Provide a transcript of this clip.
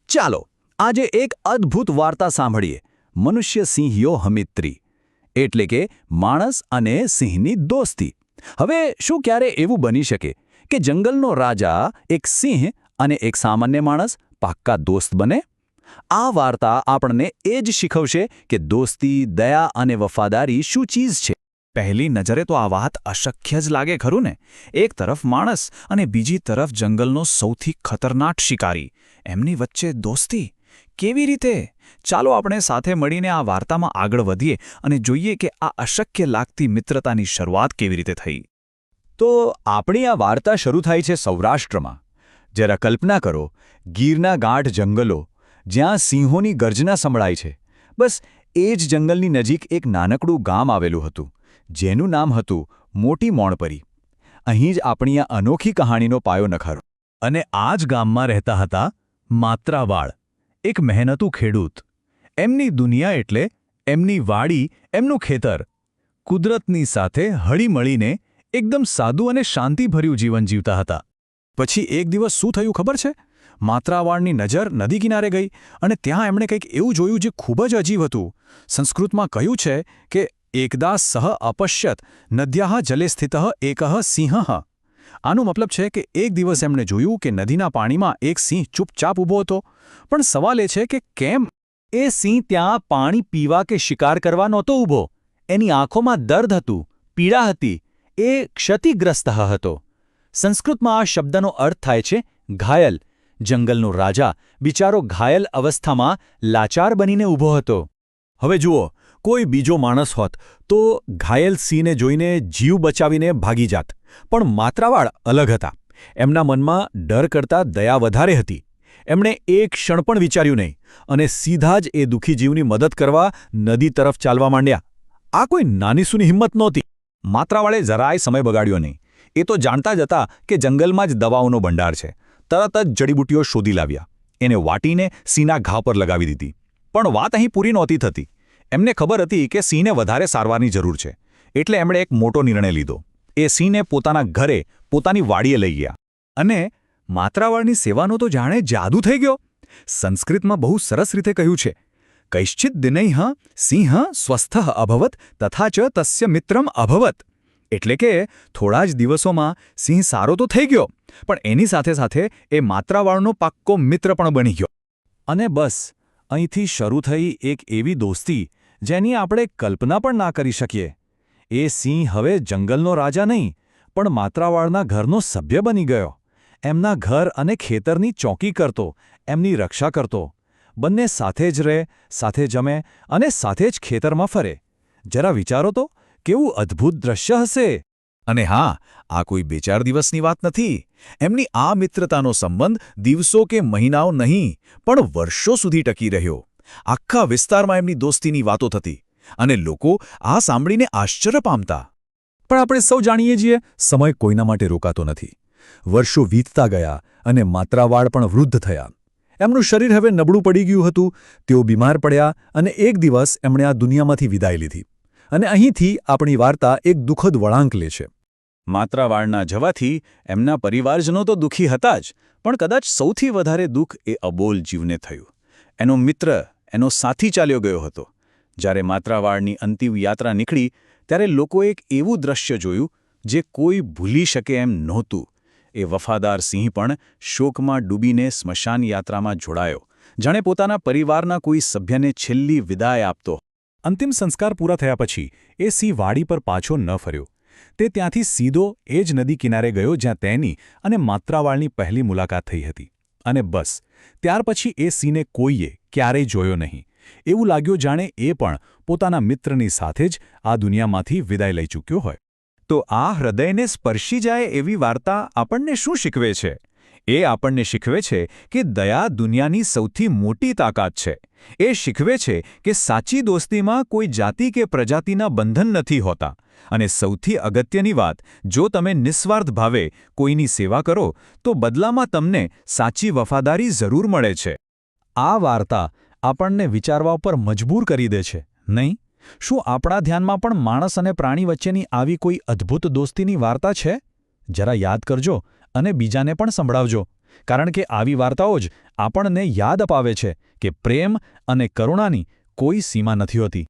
ચાલો આજે એક અદ્ભુત વાર્તા સાંભળીએ મનુષ્ય સિંહયો હમિત્રી એટલે કે માણસ અને સિંહની દોસ્તી. હવે શું ક્યારે એવું બની શકે કે જંગલનો રાજા એક સિંહ અને એક સામાન્ય માણસ પાક્કા દોસ્ત બને? આ વાર્તા આપણને એ જ શીખવશે કે દોસ્તી, દયા અને વફાદારી શું ચીજ છે. પહેલી નજરે તો આ વાત અશક્ય જ લાગે ખરું ને. એક તરફ માણસ અને બીજી તરફ જંગલનો સૌથી ખતરનાક શિકારી, એમની વચ્ચે દોસ્તી કેવી રીતે? ચાલો આપણે સાથે મળીને આ વાર્તામાં આગળ વધીએ અને જોઈએ કે આ અશક્ય લાગતી મિત્રતાની શરૂઆત કેવી રીતે થઈ. તો આપણી આ વાર્તા શરૂ થાય છે સૌરાષ્ટ્રમાં. જરા કલ્પના કરો, ગીરના ગાઢ જંગલો, જ્યાં સિંહોની ગર્જના સંભળાય છે. બસ એ જ જંગલની નજીક એક નાનકડું ગામ આવેલું હતું, જેનું નામ હતું મોટી મોણપરી. અહીં જ આપણી આ અનોખી કહાણીનો પાયો નખારો. અને આ જ ગામમાં રહેતા હતા માત્રાવાળ, એક મહેનતુ ખેડૂત. એમની દુનિયા એટલે એમની વાડી, એમનું ખેતર. કુદરતની સાથે હળીમળીને એકદમ સાદું અને શાંતિભર્યું જીવન જીવતા હતા. પછી એક દિવસ શું થયું ખબર છે? માત્રાવાળની નજર નદી કિનારે ગઈ અને ત્યાં એમણે કંઈક એવું જોયું જે ખૂબ જ અજીબ હતું. સંસ્કૃતમાં કહ્યું છે કે એકદા સહ અપશ્યત નદ્યાઃ જલે સ્થિતઃ એકઃ સિંહઃ. આનો મતલબ છે કે એક દિવસ એમણે જોયું કે નદીના પાણીમાં એક સિંહ ચૂપચાપ ઊભો હતો. પણ સવાલ એ છે કે કેમ? એ સિંહ ત્યાં પાણી પીવા કે શિકાર કરવા નહોતો ઊભો. એની આંખોમાં દર્દ હતું, પીડા હતી. એ ક્ષતિગ્રસ્ત હતો. સંસ્કૃતમાં આ શબ્દનો અર્થ થાય છે ઘાયલ. જંગલનો રાજા બિચારો ઘાયલ અવસ્થામાં લાચાર બનીને ઊભો હતો. હવે જુઓ, કોઈ બીજો માણસ હોત તો ઘાયલ સિંહને જોઈને જીવ બચાવીને ભાગી જાત. પણ માત્રાવાળ અલગ હતા. એમના મનમાં ડર કરતાં દયા વધારે હતી. એમણે એક ક્ષણ પણ વિચાર્યું નહીં અને સીધા જ એ દુઃખી જીવની મદદ કરવા નદી તરફ ચાલવા માંડ્યા. આ કોઈ નાનીસૂની હિંમત નહોતી. માત્રાવાળે જરાય સમય બગાડ્યો નહીં. એ તો જાણતા જ હતા કે જંગલમાં જ દવાઓનો ભંડાર છે. તરત જ જડીબુટ્ટીઓ શોધી લાવ્યા. એને વાટીને સિંહના ઘા પર લગાવી દીધી. પણ વાત અહીં પૂરી નહોતી થતી. એમને ખબર હતી કે સિંહને વધારે સારવારની જરૂર છે. એટલે એમણે એક મોટો નિર્ણય લીધો. એ સિંહને પોતાના ઘરે, પોતાની વાડીએ લઈ ગયા. અને માત્રાવાળની સેવાનો તો જાણે જાદુ થઈ ગયો. સંસ્કૃતમાં બહુ સરસ રીતે કહ્યું છે, કૈશ્ચિદ દિનૈઃ સિંહ સ્વસ્થઃ અભવત તથા ચ તસ્ય મિત્રમ અભવત. એટલે કે થોડા જ દિવસોમાં સિંહ સારો તો થઈ ગયો, પણ એની સાથે સાથે એ માત્રાવાળનો પાક્કો મિત્ર પણ બની ગયો. અને બસ અહીંથી શરૂ થઈ એક એવી દોસ્તી જેની આપણે કલ્પના પણ ના કરી શકીએ. એ સિંહ હવે જંગલનો રાજા નહીં, પણ માત્રાવાળના ઘરનો સભ્ય બની ગયો. એમના ઘર અને ખેતરની ચોકી કરતો, એમની રક્ષા કરતો. બંને સાથે જ રહે, સાથે જમે અને સાથે જ ખેતરમાં ફરે. જરા વિચારો તો, કેવું અદ્ભુત દ્રશ્ય હશે! અને હા, આ કોઈ બે ચાર દિવસની વાત નથી. એમની આ મિત્રતાનો સંબંધ દિવસો કે મહિનાઓ નહીં, પણ વર્ષો સુધી ટકી રહ્યો. આખા વિસ્તારમાં એમની દોસ્તીની વાતો થતી અને લોકો આ સાંભળીને આશ્ચર્ય પામતા. પણ આપણે સૌ જાણીએ છીએ, સમય કોઈના માટે રોકાતો નથી. વર્ષો વીતતા ગયા અને માત્રાવાળ પણ વૃદ્ધ થયા. એમનું શરીર હવે નબળું પડી ગયું હતું. તેઓ બીમાર પડ્યા અને એક દિવસ એમણે આ દુનિયામાંથી વિદાય લીધી. અને અહીંથી આપણી વાર્તા એક દુઃખદ વળાંક લે છે. માત્રાવાળના જવાથી એમના પરિવારજનો તો દુઃખી હતા જ, પણ કદાચ સૌથી વધારે દુઃખ એ અબોલ જીવને થયું. એનો મિત્ર, એનો સાથી ચાલ્યો ગયો હતો. જ્યારે માત્રાવાળની અંતિમ યાત્રા નીકળી, ત્યારે લોકોએ એક એવું દ્રશ્ય જોયું જે કોઈ ભૂલી શકે એમ નહોતું. એ વફાદાર સિંહ પણ શોકમાં ડૂબીને સ્મશાન યાત્રામાં જોડાયો, જાણે પોતાના પરિવારના કોઈ સભ્યને છેલ્લી વિદાય આપતો. અંતિમ સંસ્કાર પૂરા થયા પછી એ સિંહ વાડી પર પાછો ન ફર્યો. તે ત્યાંથી સીધો એ જ નદી કિનારે ગયો જ્યાં તેની અને માત્રાવાળની પહેલી મુલાકાત થઈ હતી. અને બસ ત્યાર પછી એ સિંહને કોઈએ ક્યારેય જોયો નહીં. એવું લાગ્યું જાણે એ પણ પોતાના મિત્રની સાથે જ આ દુનિયામાંથી વિદાય લઈ ચૂક્યો હોય. તો આ હૃદયને સ્પર્શી જાય એવી વાર્તા આપણને શું શીખવે છે? એ આપણને શીખવે છે કે દયા દુનિયાની સૌથી મોટી તાકાત છે. એ શીખવે છે કે સાચી દોસ્તીમાં કોઈ જાતિ કે પ્રજાતિના બંધન નથી હોતા. અને સૌથી અગત્યની વાત, જો તમે નિસ્વાર્થ ભાવે કોઈની સેવા કરો તો બદલામાં તમને સાચી વફાદારી જરૂર મળે છે. આ વાર્તા આપણને વિચારવા પર મજબૂર કરી દે છે, નહીં? શું આપણા ધ્યાનમાં પણ માણસ અને પ્રાણી વચ્ચેની આવી કોઈ અદ્ભુત દોસ્તીની વાર્તા છે? જરા યાદ કરજો અને બીજાને પણ સંભળાવજો. કારણ કે આવી વાર્તાઓ જ આપણને યાદ અપાવે છે કે પ્રેમ અને કરુણાની કોઈ સીમા નથી હોતી.